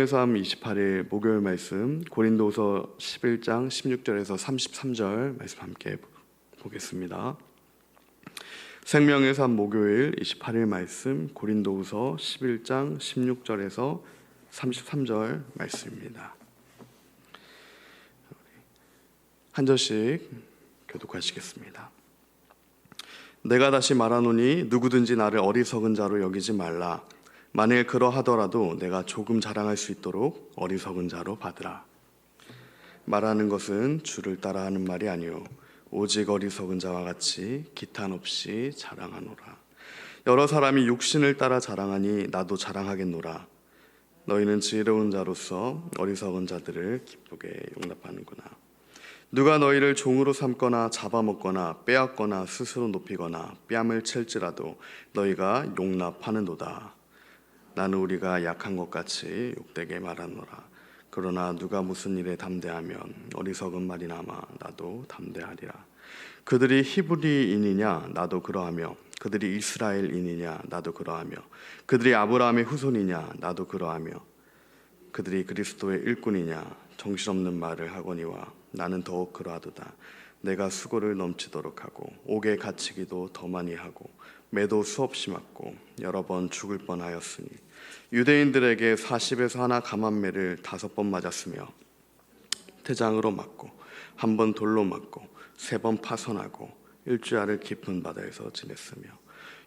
생명의 삶 28일 목요일 말씀 고린도후서 11장 16절에서 33절 말씀 함께 보겠습니다. 생명의 삶 목요일 28일 말씀 고린도후서 11장 16절에서 33절 말씀입니다. 한 절씩 교독하시겠습니다. 내가 다시 말하노니 누구든지 나를 어리석은 자로 여기지 말라. 만일 그러하더라도 내가 조금 자랑할 수 있도록 어리석은 자로 받으라. 말하는 것은 주를 따라하는 말이 아니요 오직 어리석은 자와 같이 기탄 없이 자랑하노라. 여러 사람이 육신을 따라 자랑하니 나도 자랑하겠노라. 너희는 지혜로운 자로서 어리석은 자들을 기쁘게 용납하는구나. 누가 너희를 종으로 삼거나 잡아먹거나 빼앗거나 스스로 높이거나 뺨을 칠지라도 너희가 용납하는도다. 나는 우리가 약한 것 같이 욕되게 말하노라. 그러나 누가 무슨 일에 담대하면 어리석은 말이 남아 나도 담대하리라. 그들이 히브리인이냐 나도 그러하며 그들이 이스라엘인이냐 나도 그러하며 그들이 아브라함의 후손이냐 나도 그러하며 그들이 그리스도의 일꾼이냐 정신없는 말을 하거니와 나는 더욱 그러하도다. 내가 수고를 넘치도록 하고 옥에 갇히기도 더 많이 하고 매도 수없이 맞고 여러 번 죽을 뻔하였으니 유대인들에게 40에서 하나 감한매를 5번 맞았으며 태장으로 맞고 1번 돌로 맞고 3번 파선하고 일주야를 깊은 바다에서 지냈으며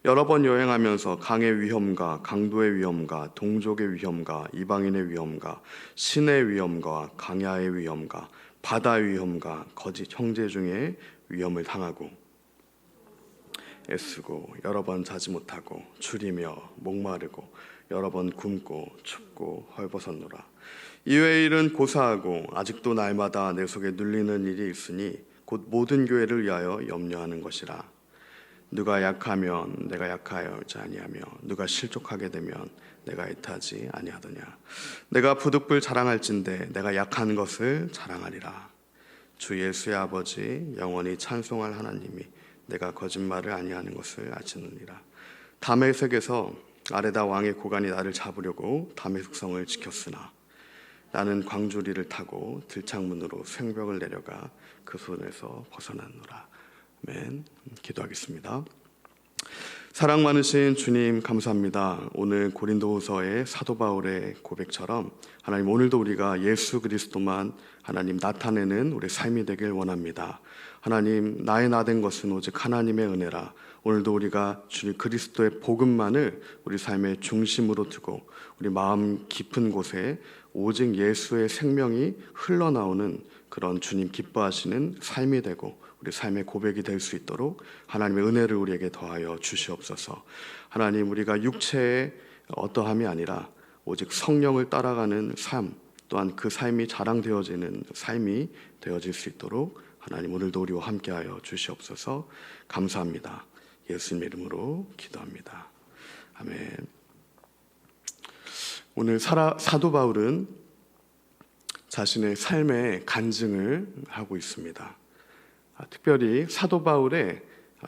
여러 번 여행하면서 강의 위험과 강도의 위험과 동족의 위험과 이방인의 위험과 신의 위험과 강야의 위험과 바다의 위험과 거짓 형제 중에 위험을 당하고 애쓰고 여러 번 자지 못하고 줄이며 목마르고 여러 번 굶고 춥고 헐벗었노라. 이외의 일은 고사하고 아직도 날마다 내 속에 눌리는 일이 있으니 곧 모든 교회를 위하여 염려하는 것이라. 누가 약하면 내가 약하여지 아니하며 누가 실족하게 되면 내가 애타지 아니하더냐. 내가 부득불 자랑할진대 내가 약한 것을 자랑하리라. 주 예수의 아버지 영원히 찬송할 하나님이 내가 거짓말을 아니하는 것을 아시느니라. 다메섹에서 아레다 왕의 고관이 나를 잡으려고 다메섹 성을 지켰으나 나는 광주리를 타고 들창문으로 쇳벽을 내려가 그 손에서 벗어났노라. 아멘. 기도하겠습니다. 사랑 많으신 주님 감사합니다. 오늘 고린도후서의 사도 바울의 고백처럼 하나님 오늘도 우리가 예수 그리스도만 하나님 나타내는 우리 삶이 되길 원합니다. 하나님 나의 나된 것은 오직 하나님의 은혜라. 오늘도 우리가 주님 그리스도의 복음만을 우리 삶의 중심으로 두고 우리 마음 깊은 곳에 오직 예수의 생명이 흘러나오는 그런 주님 기뻐하시는 삶이 되고 우리 삶의 고백이 될 수 있도록 하나님의 은혜를 우리에게 더하여 주시옵소서. 하나님 우리가 육체의 어떠함이 아니라 오직 성령을 따라가는 삶 또한 그 삶이 자랑되어지는 삶이 되어질 수 있도록 하나님 오늘도 우리와 함께하여 주시옵소서. 감사합니다. 예수님의 이름으로 기도합니다. 아멘. 오늘 사도 바울은 자신의 삶의 간증을 하고 있습니다. 특별히 사도 바울의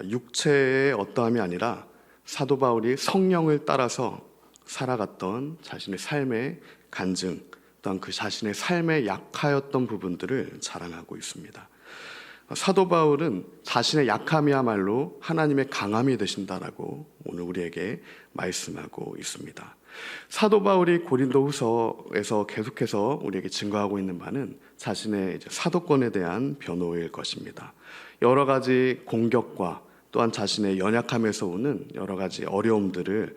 육체의 어떠함이 아니라 사도 바울이 성령을 따라서 살아갔던 자신의 삶의 간증 또한 그 자신의 삶에 약하였던 부분들을 자랑하고 있습니다. 사도 바울은 자신의 약함이야말로 하나님의 강함이 되신다라고 오늘 우리에게 말씀하고 있습니다. 사도 바울이 고린도후서에서 계속해서 우리에게 증거하고 있는 바는 자신의 사도권에 대한 변호일 것입니다. 여러 가지 공격과 또한 자신의 연약함에서 오는 여러 가지 어려움들을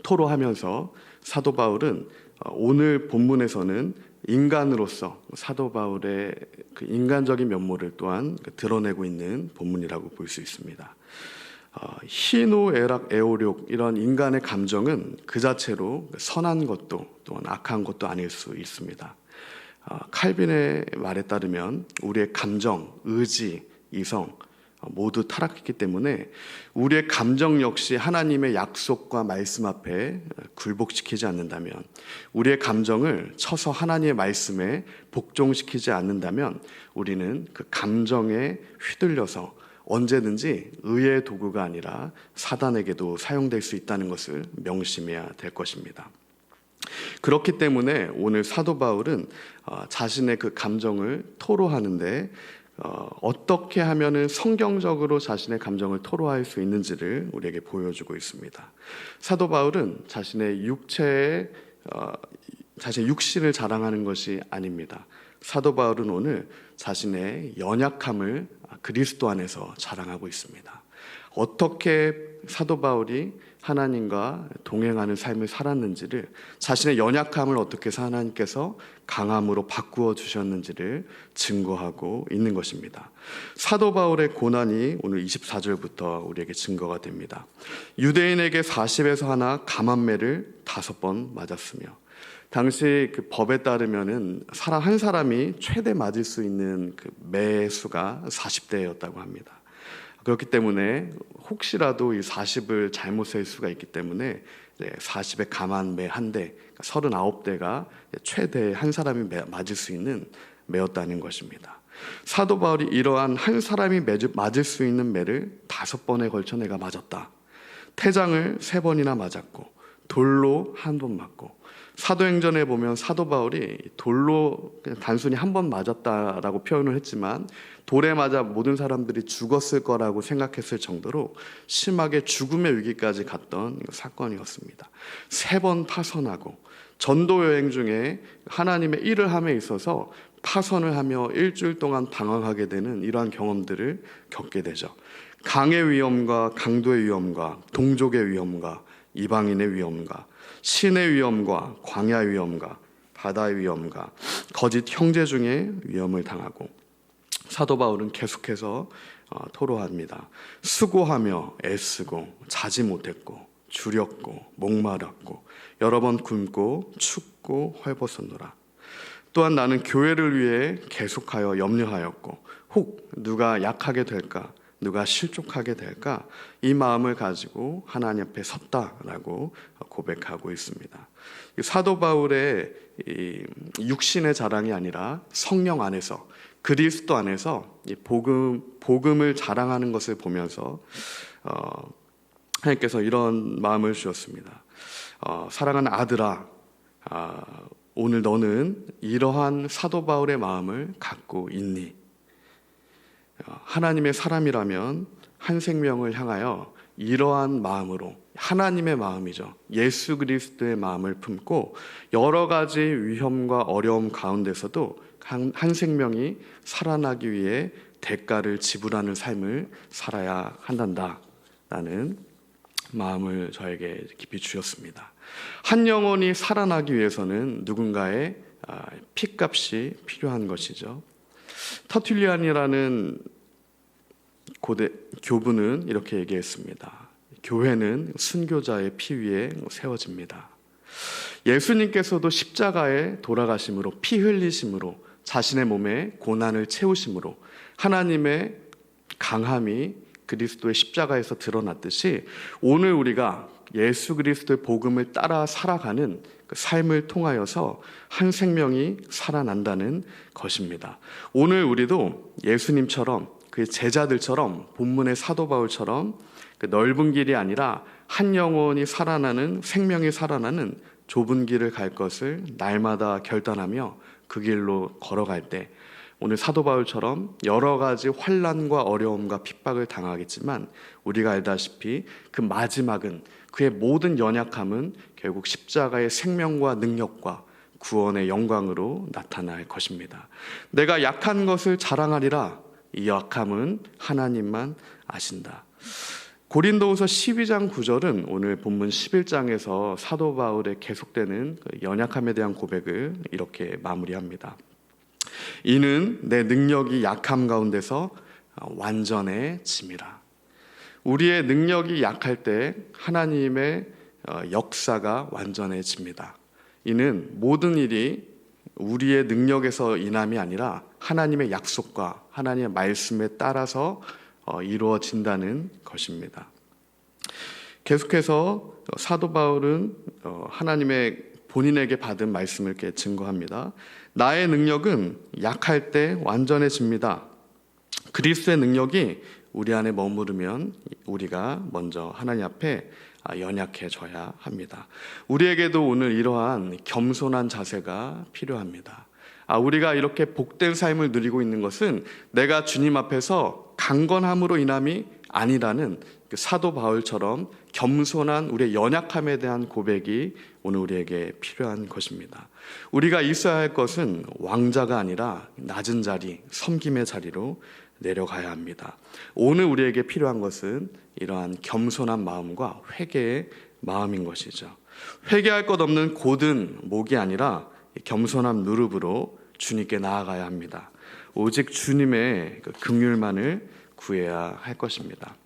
토로하면서 사도 바울은 오늘 본문에서는 인간으로서 사도 바울의 그 인간적인 면모를 또한 드러내고 있는 본문이라고 볼 수 있습니다. 희노, 애락, 애오욕 이런 인간의 감정은 그 자체로 선한 것도 또한 악한 것도 아닐 수 있습니다. 칼빈의 말에 따르면 우리의 감정, 의지, 이성 모두 타락했기 때문에 우리의 감정 역시 하나님의 약속과 말씀 앞에 굴복시키지 않는다면, 우리의 감정을 쳐서 하나님의 말씀에 복종시키지 않는다면 우리는 그 감정에 휘둘려서 언제든지 의의 도구가 아니라 사단에게도 사용될 수 있다는 것을 명심해야 될 것입니다. 그렇기 때문에 오늘 사도 바울은 자신의 그 감정을 토로하는데 어떻게 하면은 성경적으로 자신의 감정을 토로할 수 있는지를 우리에게 보여주고 있습니다. 사도 바울은 자신의 육신을 자랑하는 것이 아닙니다. 사도 바울은 오늘 자신의 연약함을 그리스도 안에서 자랑하고 있습니다. 어떻게 사도 바울이 하나님과 동행하는 삶을 살았는지를, 자신의 연약함을 어떻게 하나님께서 강함으로 바꾸어 주셨는지를 증거하고 있는 것입니다. 사도 바울의 고난이 오늘 24절부터 우리에게 증거가 됩니다. 유대인에게 40에서 하나 감한매를 5번 맞았으며, 당시 그 법에 따르면은 사람 한 사람이 최대 맞을 수 있는 그 매 수가 40대였다고 합니다. 그렇기 때문에 혹시라도 이 40을 잘못 셀 수가 있기 때문에 40에 감한매 한 대, 39대가 최대 한 사람이 맞을 수 있는 매였다는 것입니다. 사도 바울이 이러한 한 사람이 맞을 수 있는 매를 5번에 걸쳐 내가 맞았다. 태장을 3번이나 맞았고 돌로 1번 맞고, 사도행전에 보면 사도 바울이 돌로 그냥 단순히 1번 맞았다라고 표현을 했지만 돌에 맞아 모든 사람들이 죽었을 거라고 생각했을 정도로 심하게 죽음의 위기까지 갔던 사건이었습니다. 3번 파선하고, 전도 여행 중에 하나님의 일을 함에 있어서 파선을 하며 일주일 동안 방황하게 되는 이러한 경험들을 겪게 되죠. 강의 위험과 강도의 위험과 동족의 위험과 이방인의 위험과 신의 위험과 광야의 위험과 바다의 위험과 거짓 형제 중에 위험을 당하고, 사도 바울은 계속해서 토로합니다. 수고하며 애쓰고 자지 못했고 주렸고 목마랐고 여러 번 굶고 춥고 헐벗었노라. 또한 나는 교회를 위해 계속하여 염려하였고 혹 누가 약하게 될까, 누가 실족하게 될까, 이 마음을 가지고 하나님 앞에 섰다라고 고백하고 있습니다. 사도 바울의 육신의 자랑이 아니라 성령 안에서, 그리스도 안에서 이 복음을 자랑하는 것을 보면서 하나님께서 이런 마음을 주셨습니다. 사랑하는 아들아, 오늘 너는 이러한 사도 바울의 마음을 갖고 있니? 하나님의 사람이라면 한 생명을 향하여 이러한 마음으로, 하나님의 마음이죠, 예수 그리스도의 마음을 품고 여러 가지 위험과 어려움 가운데서도 한 생명이 살아나기 위해 대가를 지불하는 삶을 살아야 한단다라는 마음을 저에게 깊이 주셨습니다. 한 영혼이 살아나기 위해서는 누군가의 피값이 필요한 것이죠. 터툴리안이라는 고대 교부는 이렇게 얘기했습니다. 교회는 순교자의 피 위에 세워집니다. 예수님께서도 십자가에 돌아가심으로, 피 흘리심으로, 자신의 몸에 고난을 채우심으로 하나님의 강함이 그리스도의 십자가에서 드러났듯이, 오늘 우리가 예수 그리스도의 복음을 따라 살아가는 그 삶을 통하여서 한 생명이 살아난다는 것입니다. 오늘 우리도 예수님처럼, 그 제자들처럼, 본문의 사도 바울처럼 그 넓은 길이 아니라 한 영혼이 살아나는, 생명이 살아나는 좁은 길을 갈 것을 날마다 결단하며 그 길로 걸어갈 때, 오늘 사도 바울처럼 여러 가지 환난과 어려움과 핍박을 당하겠지만 우리가 알다시피 그 마지막은, 그의 모든 연약함은 결국 십자가의 생명과 능력과 구원의 영광으로 나타날 것입니다. 내가 약한 것을 자랑하리라. 이 약함은 하나님만 아신다. 고린도후서 12장 9절은 오늘 본문 11장에서 사도 바울의 계속되는 연약함에 대한 고백을 이렇게 마무리합니다. 이는 내 능력이 약함 가운데서 완전해짐이라. 우리의 능력이 약할 때 하나님의 역사가 완전해집니다. 이는 모든 일이 우리의 능력에서 인함이 아니라 하나님의 약속과 하나님의 말씀에 따라서 이루어진다는 것입니다. 계속해서 사도 바울은 하나님의 본인에게 받은 말씀을 이렇게 증거합니다. 나의 능력은 약할 때 완전해집니다. 그리스도의 능력이 우리 안에 머무르면 우리가 먼저 하나님 앞에 연약해져야 합니다. 우리에게도 오늘 이러한 겸손한 자세가 필요합니다. 우리가 이렇게 복된 삶을 누리고 있는 것은 내가 주님 앞에서 강건함으로 인함이 아니라는 그 사도 바울처럼 겸손한 우리의 연약함에 대한 고백이 오늘 우리에게 필요한 것입니다. 우리가 있어야 할 것은 왕자가 아니라 낮은 자리, 섬김의 자리로 내려가야 합니다. 오늘 우리에게 필요한 것은 이러한 겸손한 마음과 회개의 마음인 것이죠. 회개할 것 없는 곧은 목이 아니라 겸손한 무릎으로 주님께 나아가야 합니다. 오직 주님의 그 긍휼만을 구해야 할 것입니다.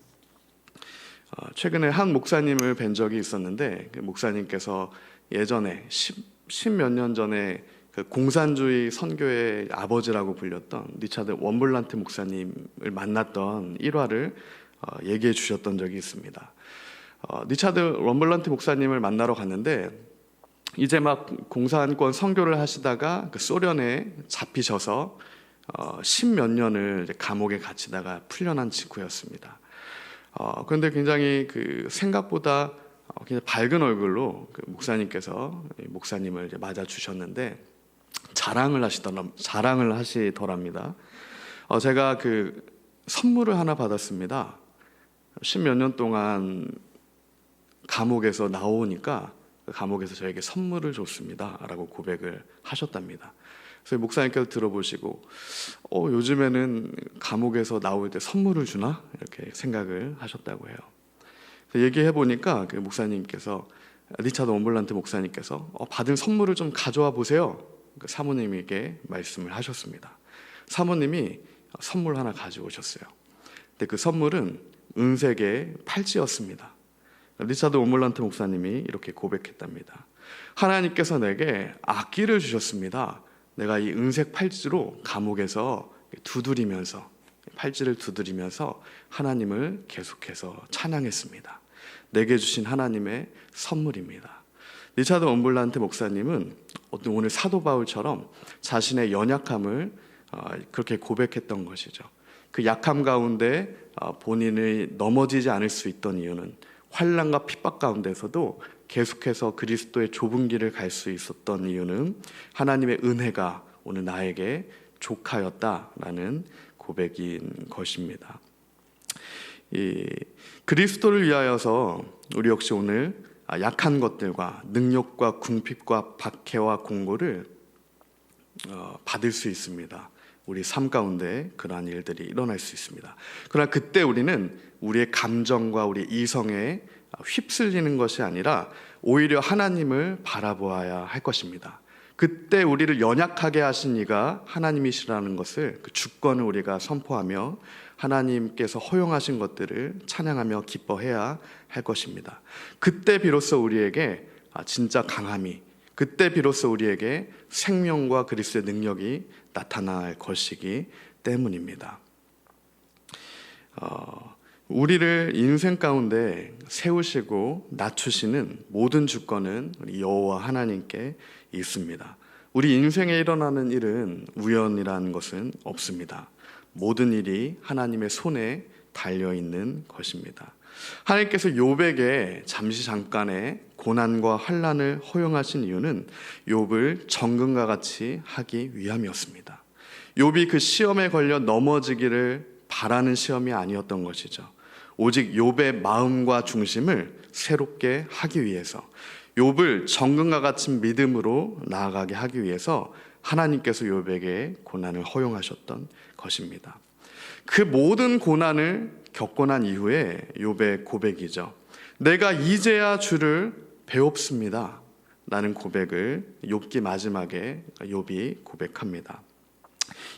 최근에 한 목사님을 뵌 적이 있었는데 그 목사님께서 예전에 10몇 년 전에 그 공산주의 선교의 아버지라고 불렸던 리차드 원블란트 목사님을 만났던 일화를 얘기해 주셨던 적이 있습니다. 리차드 원블란트 목사님을 만나러 갔는데 이제 막 공산권 선교를 하시다가 그 소련에 잡히셔서 10몇 년을 감옥에 갇히다가 풀려난 직후였습니다. 그런데 굉장히 그 생각보다 굉장히 밝은 얼굴로 그 목사님께서 목사님을 이제 맞아 주셨는데 자랑을 하시더랍니다. 제가 그 선물을 하나 받았습니다. 10몇 년 동안 감옥에서 나오니까 감옥에서 저에게 선물을 줬습니다 라고 고백을 하셨답니다. 그래서 목사님께서 들어보시고 요즘에는 감옥에서 나올 때 선물을 주나? 이렇게 생각을 하셨다고 해요. 얘기해 보니까 그 목사님께서 리차드 원블란트 목사님께서 받은 선물을 좀 가져와 보세요. 그 사모님에게 말씀을 하셨습니다. 사모님이 선물 하나 가지고 오셨어요. 근데 그 선물은 은색의 팔찌였습니다. 리차드 원블란트 목사님이 이렇게 고백했답니다. 하나님께서 내게 악기를 주셨습니다. 내가 이 은색 팔찌로 감옥에서 팔찌를 두드리면서 하나님을 계속해서 찬양했습니다. 내게 주신 하나님의 선물입니다. 리차드 원블란트 목사님은 오늘 사도 바울처럼 자신의 연약함을 그렇게 고백했던 것이죠. 그 약함 가운데 본인이 넘어지지 않을 수 있던 이유는 환난과 핍박 가운데서도 계속해서 그리스도의 좁은 길을 갈 수 있었던 이유는 하나님의 은혜가 오늘 나에게 족하였다라는 고백인 것입니다. 이 그리스도를 위하여서 우리 역시 오늘 약한 것들과 능력과 궁핍과 박해와 공고를 받을 수 있습니다. 우리 삶 가운데 그러한 일들이 일어날 수 있습니다. 그러나 그때 우리는 우리의 감정과 우리 이성에 휩쓸리는 것이 아니라 오히려 하나님을 바라보아야 할 것입니다. 그때 우리를 연약하게 하신 이가 하나님이시라는 것을 그 주권을 우리가 선포하며 하나님께서 허용하신 것들을 찬양하며 기뻐해야 할 것입니다. 그때 비로소 우리에게 진짜 강함이, 그때 비로소 우리에게 생명과 그리스도의 능력이 나타날 것이기 때문입니다. 우리를 인생 가운데 세우시고 낮추시는 모든 주권은 우리 여호와 하나님께 있습니다. 우리 인생에 일어나는 일은 우연이라는 것은 없습니다. 모든 일이 하나님의 손에 달려있는 것입니다. 하나님께서 욥에게 잠깐의 고난과 환난을 허용하신 이유는 욥을 정금과 같이 하기 위함이었습니다. 욥이 그 시험에 걸려 넘어지기를 바라는 시험이 아니었던 것이죠. 오직 욥의 마음과 중심을 새롭게 하기 위해서, 욥을 정금과 같은 믿음으로 나아가게 하기 위해서 하나님께서 욥에게 고난을 허용하셨던 것입니다. 그 모든 고난을 겪고 난 이후에 욥의 고백이죠. 내가 이제야 주를 배웁습니다 라는 고백을 욥기 마지막에 욥이 고백합니다.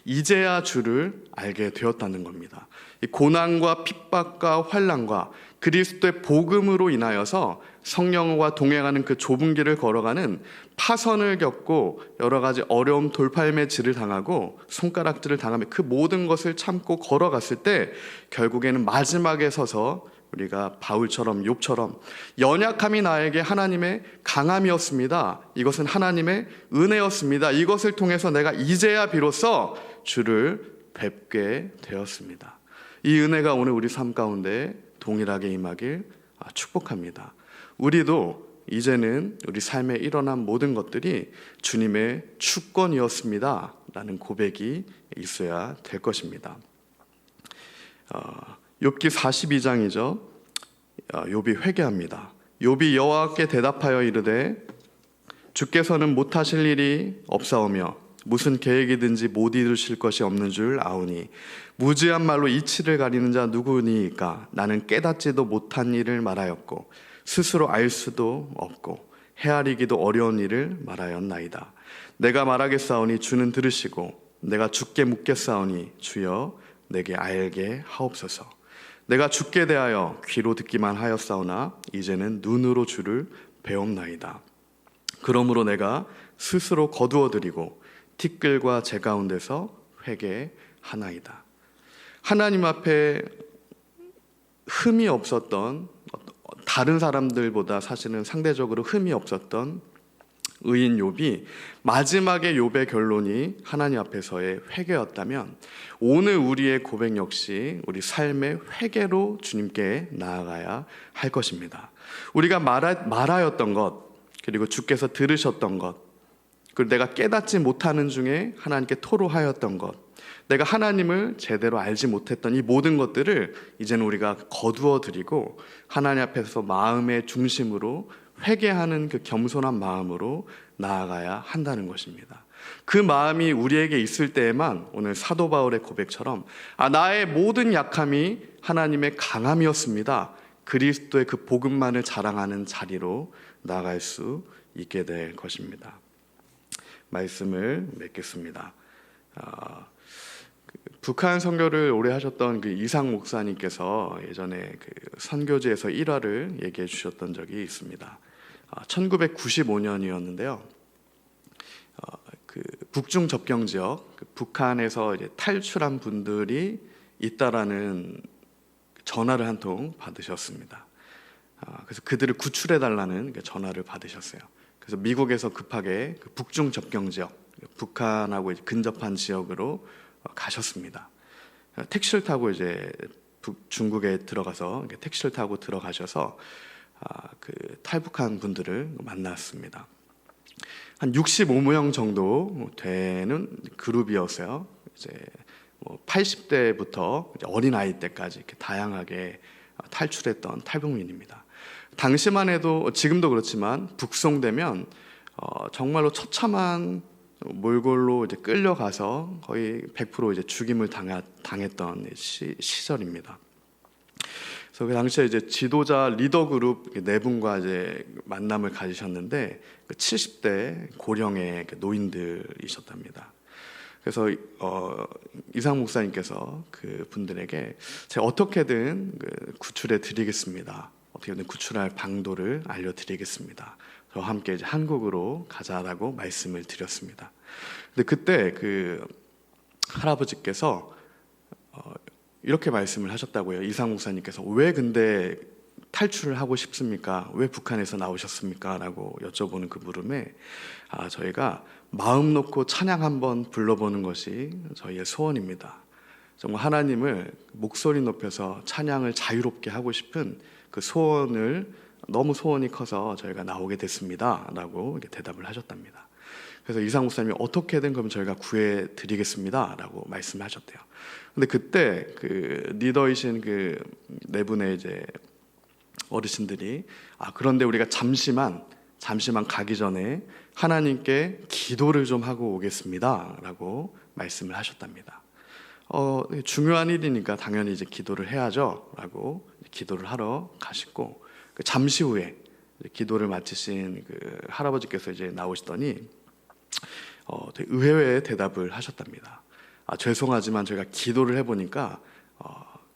이제야 주를 알게 되었다는 겁니다. 이 고난과 핍박과 환난과 그리스도의 복음으로 인하여서 성령과 동행하는 그 좁은 길을 걸어가는 파선을 겪고 여러 가지 어려움 돌팔매질을 당하고 손가락질을 당하며 그 모든 것을 참고 걸어갔을 때 결국에는 마지막에 서서 우리가 바울처럼 욥처럼 연약함이 나에게 하나님의 강함이었습니다. 이것은 하나님의 은혜였습니다. 이것을 통해서 내가 이제야 비로소 주를 뵙게 되었습니다. 이 은혜가 오늘 우리 삶 가운데 동일하게 임하길 축복합니다. 우리도 이제는 우리 삶에 일어난 모든 것들이 주님의 주권이었습니다 라는 고백이 있어야 될 것입니다. 욥기 42장이죠. 욥이 회개합니다. 욥이 여호와께 대답하여 이르되 주께서는 못하실 일이 없사오며 무슨 계획이든지 못 이루실 것이 없는 줄 아오니 무지한 말로 이치를 가리는 자 누구니이까. 나는 깨닫지도 못한 일을 말하였고 스스로 알 수도 없고 헤아리기도 어려운 일을 말하였나이다. 내가 말하겠사오니 주는 들으시고 내가 주께 묻겠사오니 주여 내게 알게 하옵소서. 내가 주께 대하여 귀로 듣기만 하였사오나 이제는 눈으로 주를 배옵나이다. 그러므로 내가 스스로 거두어드리고 티끌과 재 가운데서 회개하나이다. 하나님 앞에 흠이 없었던, 다른 사람들보다 사실은 상대적으로 흠이 없었던 의인 욥이 마지막에 욥의 결론이 하나님 앞에서의 회개였다면 오늘 우리의 고백 역시 우리 삶의 회개로 주님께 나아가야 할 것입니다. 우리가 말하였던 것, 그리고 주께서 들으셨던 것, 그리고 내가 깨닫지 못하는 중에 하나님께 토로하였던 것, 내가 하나님을 제대로 알지 못했던 이 모든 것들을 이제는 우리가 거두어 드리고 하나님 앞에서 마음의 중심으로 회개하는 그 겸손한 마음으로 나아가야 한다는 것입니다. 그 마음이 우리에게 있을 때에만 오늘 사도 바울의 고백처럼 나의 모든 약함이 하나님의 강함이었습니다. 그리스도의 그 복음만을 자랑하는 자리로 나아갈 수 있게 될 것입니다. 말씀을 맺겠습니다. 북한 선교를 오래 하셨던 그 이상 목사님께서 예전에 그 선교지에서 일화를 얘기해 주셨던 적이 있습니다. 1995년이었는데요. 그 북중 접경 지역, 북한에서 이제 탈출한 분들이 있다라는 전화를 한 통 받으셨습니다. 그래서 그들을 구출해 달라는 전화를 받으셨어요. 그래서 미국에서 급하게 그 북중 접경 지역, 북한하고 이제 근접한 지역으로 가셨습니다. 택시를 타고 이제 중국에 들어가서 택시를 타고 들어가셔서 그 탈북한 분들을 만났습니다. 한 65명 정도 되는 그룹이었어요. 이제 뭐 80대부터 어린 아이 때까지 이렇게 다양하게 탈출했던 탈북민입니다. 당시만 해도 지금도 그렇지만 북송되면 정말로 처참한 몰골로 이제 끌려가서 거의 100% 이제 죽임을 당했던 시절입니다. 그래서 그 당시에 이제 지도자 리더 그룹 네 분과 이제 만남을 가지셨는데 70대 고령의 노인들이셨답니다. 그래서 이상 목사님께서 그 분들에게 제가 어떻게든 구출해 드리겠습니다. 어떻게든 구출할 방도를 알려드리겠습니다. 저와 함께 이제 한국으로 가자라고 말씀을 드렸습니다. 근데 그때 그 할아버지께서 이렇게 말씀을 하셨다고요. 이상 목사님께서 왜 근데 탈출을 하고 싶습니까? 왜 북한에서 나오셨습니까? 라고 여쭤보는 그 물음에 저희가 마음 놓고 찬양 한번 불러보는 것이 저희의 소원입니다. 정말 하나님을 목소리 높여서 찬양을 자유롭게 하고 싶은 그 소원을 너무 소원이 커서 저희가 나오게 됐습니다 라고 대답을 하셨답니다. 그래서 이상 목사님이 어떻게든 그럼 저희가 구해 드리겠습니다 라고 말씀하셨대요. 근데 그때 그 리더이신 그 네 분의 이제 어르신들이 그런데 우리가 잠시만 가기 전에 하나님께 기도를 좀 하고 오겠습니다 라고 말씀을 하셨답니다. 중요한 일이니까 당연히 이제 기도를 해야죠 라고 기도를 하러 가시고 잠시 후에 기도를 마치신 그 할아버지께서 이제 나오시더니 되게 의외의 대답을 하셨답니다. 죄송하지만 저희가 기도를 해보니까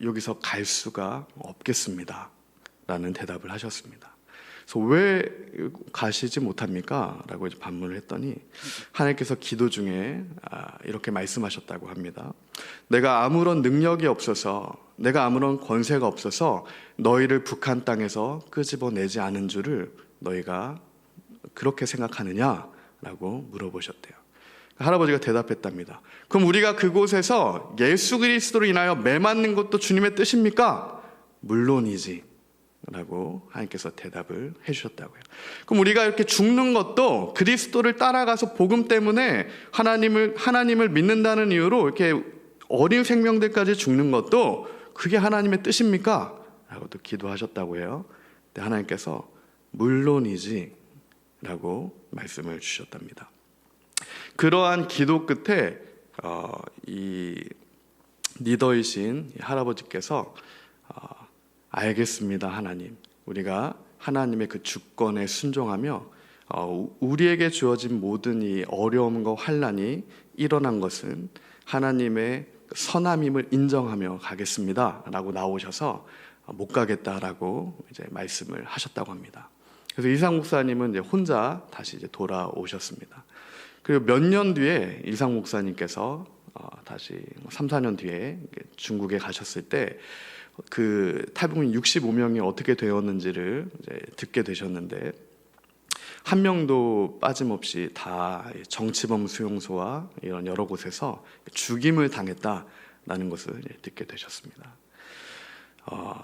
여기서 갈 수가 없겠습니다 라는 대답을 하셨습니다. 그래서 왜 가시지 못합니까? 라고 이제 반문을 했더니 하나님께서 기도 중에 이렇게 말씀하셨다고 합니다. 내가 아무런 능력이 없어서, 내가 아무런 권세가 없어서 너희를 북한 땅에서 끄집어내지 않은 줄을 너희가 그렇게 생각하느냐? 라고 물어보셨대요. 할아버지가 대답했답니다. 그럼 우리가 그곳에서 예수 그리스도로 인하여 매 맞는 것도 주님의 뜻입니까? 물론이지 라고 하나님께서 대답을 해주셨다고요. 그럼 우리가 이렇게 죽는 것도 그리스도를 따라가서 복음 때문에 하나님을 믿는다는 이유로 이렇게 어린 생명들까지 죽는 것도 그게 하나님의 뜻입니까? 라고 또 기도하셨다고 해요. 근데 하나님께서 물론이지 라고 말씀을 주셨답니다. 그러한 기도 끝에 이 리더이신 할아버지께서 알겠습니다 하나님, 우리가 하나님의 그 주권에 순종하며 우리에게 주어진 모든 이 어려움과 환난이 일어난 것은 하나님의 선함임을 인정하며 가겠습니다 라고 나오셔서 못 가겠다라고 이제 말씀을 하셨다고 합니다. 그래서 이상 목사님은 이제 혼자 다시 이제 돌아오셨습니다. 그리고 몇 년 뒤에 이상 목사님께서 다시 3, 4년 뒤에 중국에 가셨을 때 그 탈북민 65명이 어떻게 되었는지를 이제 듣게 되셨는데, 한 명도 빠짐없이 다 정치범 수용소와 이런 여러 곳에서 죽임을 당했다라는 것을 듣게 되셨습니다.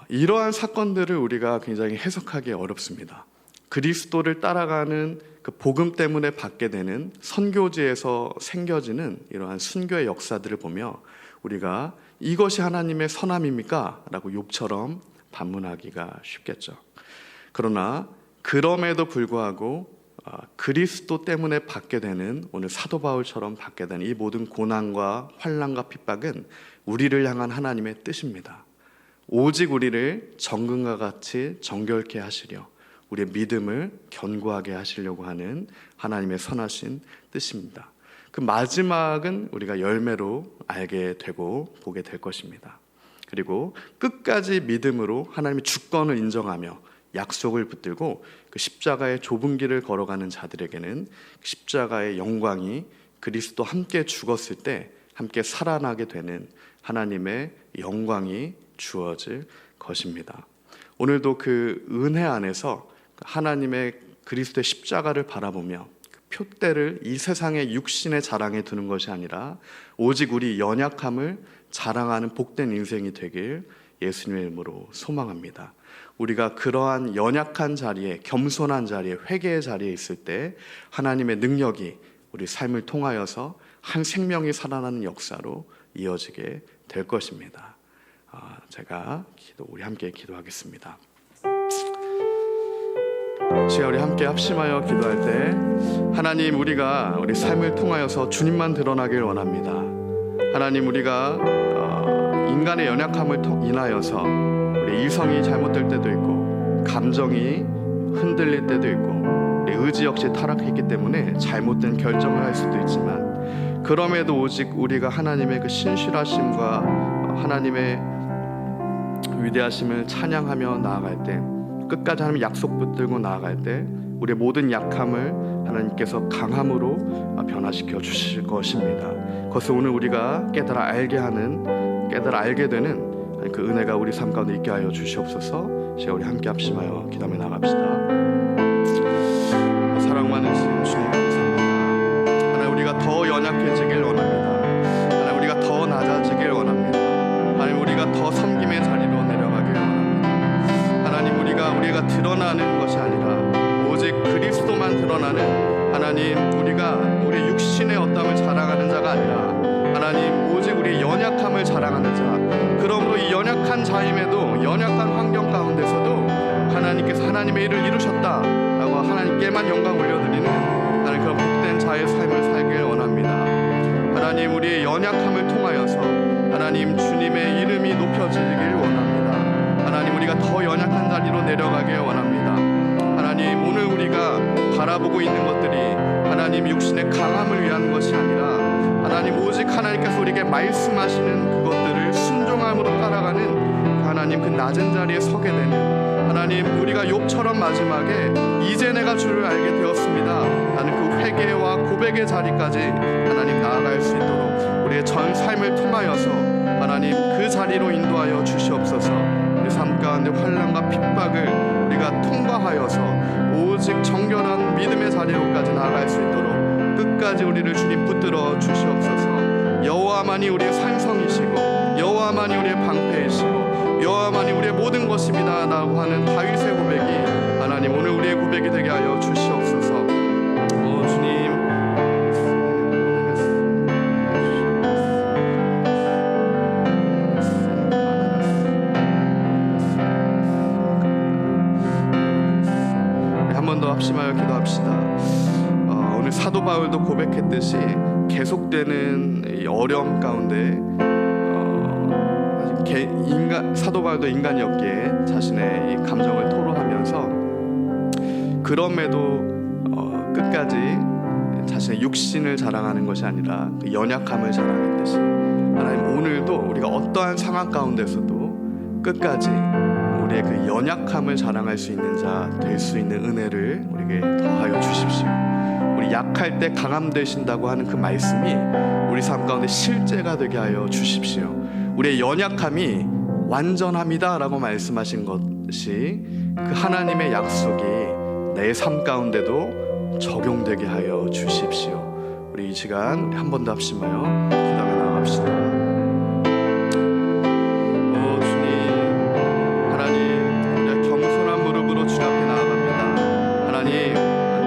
이러한 사건들을 우리가 굉장히 해석하기 어렵습니다. 그리스도를 따라가는 그 복음 때문에 받게 되는 선교지에서 생겨지는 이러한 순교의 역사들을 보며 우리가 이것이 하나님의 선함입니까? 라고 욥처럼 반문하기가 쉽겠죠. 그러나 그럼에도 불구하고 그리스도 때문에 받게 되는, 오늘 사도 바울처럼 받게 되는 이 모든 고난과 환난과 핍박은 우리를 향한 하나님의 뜻입니다. 오직 우리를 정금과 같이 정결케 하시려 우리의 믿음을 견고하게 하시려고 하는 하나님의 선하신 뜻입니다. 그 마지막은 우리가 열매로 알게 되고 보게 될 것입니다. 그리고 끝까지 믿음으로 하나님의 주권을 인정하며 약속을 붙들고 그 십자가의 좁은 길을 걸어가는 자들에게는 십자가의 영광이 그리스도 함께 죽었을 때 함께 살아나게 되는 하나님의 영광이 주어질 것입니다. 오늘도 그 은혜 안에서 하나님의 그리스도의 십자가를 바라보며 표대를 이 세상의 육신의 자랑에 두는 것이 아니라 오직 우리 연약함을 자랑하는 복된 인생이 되길 예수님의 이름으로 소망합니다. 우리가 그러한 연약한 자리에, 겸손한 자리에, 회개의 자리에 있을 때 하나님의 능력이 우리 삶을 통하여서 한 생명이 살아나는 역사로 이어지게 될 것입니다. 제가 우리 함께 기도하겠습니다. 우리 함께 합심하여 기도할 때 하나님, 우리가 우리 삶을 통하여서 주님만 드러나길 원합니다. 하나님, 우리가 인간의 연약함을 인하여서 우리 이성이 잘못될 때도 있고 감정이 흔들릴 때도 있고 우리 의지 역시 타락했기 때문에 잘못된 결정을 할 수도 있지만, 그럼에도 오직 우리가 하나님의 그 신실하심과 하나님의 위대하심을 찬양하며 나아갈 때, 끝까지 하나님의 약속 붙들고 나아갈 때 우리의 모든 약함을 하나님께서 강함으로 변화시켜 주실 것입니다. 그것을 오늘 우리가 깨달아 알게 되는 그 은혜가 우리 삶 가운데 있게 하여 주시옵소서. 시간 우리 함께 합심하여 기도하며 나갑시다. 사랑 많으신 주님 감사합니다. 하나님, 우리가 더 연약해지길 원합니다. 하나님, 우리가 더 낮아지길 원합니다. 하나님, 우리가 더 섬김의 자리로 내려가길 원합니다. 하나님, 우리가 드러나는 것이 아니라 오직 그리스도만 드러나는, 하나님, 우리가 우리 육신의 어떠함을 자랑하는 자가 아니라 하나님, 오직 우리의 연약함을 자랑하는 자. 그러므로 이 연약한 자임에도, 연약한 환경 가운데서도 하나님께서 하나님의 일을 이루셨다라고 하나님께만 영광 올려드리는 하나님, 그런 복된 자의 삶을 살길 원합니다. 하나님, 우리의 연약함을 통하여서 하나님 주님의 이름이 높여지길 원합니다. 하나님, 우리가 더 연약한 자리로 내려가길 원합니다. 하나님, 오늘 우리가 바라보고 있는 것들이 하나님 육신의 강함을 위한 것이 아니라 하나님, 오직 하나님께서 우리에게 말씀하시는 그것들을 순종함으로 따라가는 하나님 그 낮은 자리에 서게 되는, 하나님, 우리가 욥처럼 마지막에 이제 내가 주를 알게 되었습니다 라는 그 회개와 고백의 자리까지 하나님 나아갈 수 있도록 우리의 전 삶을 통하여서 하나님 그 자리로 인도하여 주시옵소서. 우리 삶 가운데 환난과 핍박을 우리가 통과하여서 오직 정결한 믿음의 자리로까지 나아갈 수 있도록 끝까지 우리를 주님 붙들어 주시옵소서. 여호와만이 우리의 산성이시고 여호와만이 우리의 방패이시고 여호와만이 우리의 모든 것입니다 라고 하는 다윗의 고백이 하나님 오늘 우리의 고백이 되게 하여 주시옵소서. 주님 한 번 더 합심하여 기도합시다. 오늘 사도 바울도 고백했듯이 계속되는 이 어려움 가운데 사도 바울도 인간이었기에 자신의 이 감정을 토로하면서 그럼에도 끝까지 자신의 육신을 자랑하는 것이 아니라 그 연약함을 자랑했듯이 하나님 오늘도 우리가 어떠한 상황 가운데서도 끝까지 우리의 그 연약함을 자랑할 수 있는 자 될 수 있는 은혜를 우리에게 더하여 주십시오. 우리 약할 때 강함 되신다고 하는 그 말씀이 우리 삶 가운데 실제가 되게 하여 주십시오. 우리의 연약함이 완전합니다 라고 말씀하신 것이 그 하나님의 약속이 내 삶 가운데도 적용되게 하여 주십시오. 우리 이 시간 우리 한 번 더 합심하여 기도하며 나아갑시다. 주님 하나님 우리가 겸손한 무릎으로 주님 앞에 나아갑니다. 하나님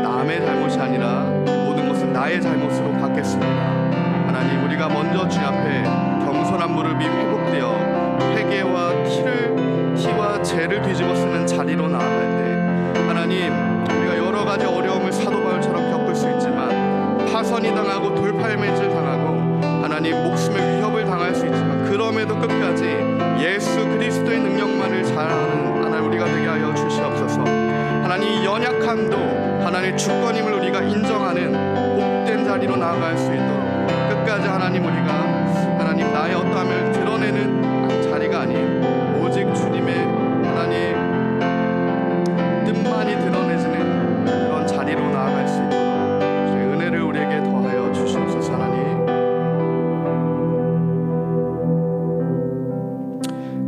남의 잘못이 아니라 모든 것은 나의 잘못으로 받겠습니다. 하나님 우리가 먼저 주님 앞에 겸손한 무릎이 회복되어 회개와 티와 죄를 뒤집어 쓰는 자리로 나아갈 때 하나님 우리가 여러 가지 어려움을 사도 바울처럼 겪을 수 있지만 파선이 당하고 돌팔매질 당하고 하나님 목숨의 위협을 당할 수 있지만 그럼에도 끝까지 예수 그리스도의 능력만을 잘하는 하나님 우리가 되게 하여 주시옵소서. 하나님 이 연약함도 하나님의 주권임을 우리가 인정하는 복된 자리로 나아갈 수 있도록 끝까지 하나님 우리가 하나님 나의 어떠함을 드러내는 자리가 아닌 오직 주님의 하나님 뜻만이 드러내지는 그런 자리로 나아갈 수 있도록 주의 은혜를 우리에게 더하여 주시옵소서. 하나님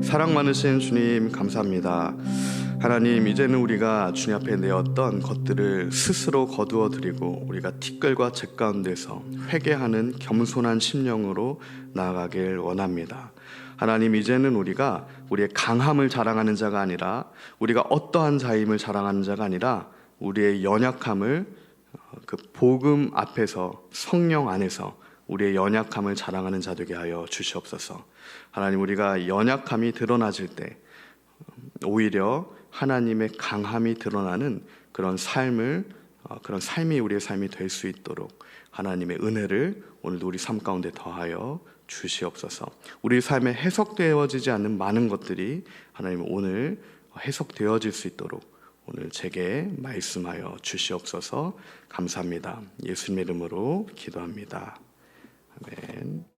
사랑 많으신 주님 감사합니다. 하나님 이제는 우리가 주님 앞에 내었던 것들을 스스로 거두어 드리고 우리가 티끌과 재 가운데서 회개하는 겸손한 심령으로 나아가길 원합니다. 하나님 이제는 우리가 우리의 강함을 자랑하는 자가 아니라 우리가 어떠한 자임을 자랑하는 자가 아니라 우리의 연약함을 그 복음 앞에서 성령 안에서 우리의 연약함을 자랑하는 자 되게 하여 주시옵소서. 하나님 우리가 연약함이 드러나질 때 오히려 하나님의 강함이 드러나는 그런 삶이 우리의 삶이 될 수 있도록 하나님의 은혜를 오늘도 우리 삶 가운데 더하여 주시옵소서. 우리 삶에 해석되어지지 않는 많은 것들이 하나님 오늘 해석되어질 수 있도록 오늘 제게 말씀하여 주시옵소서. 감사합니다. 예수님 이름으로 기도합니다. 아멘.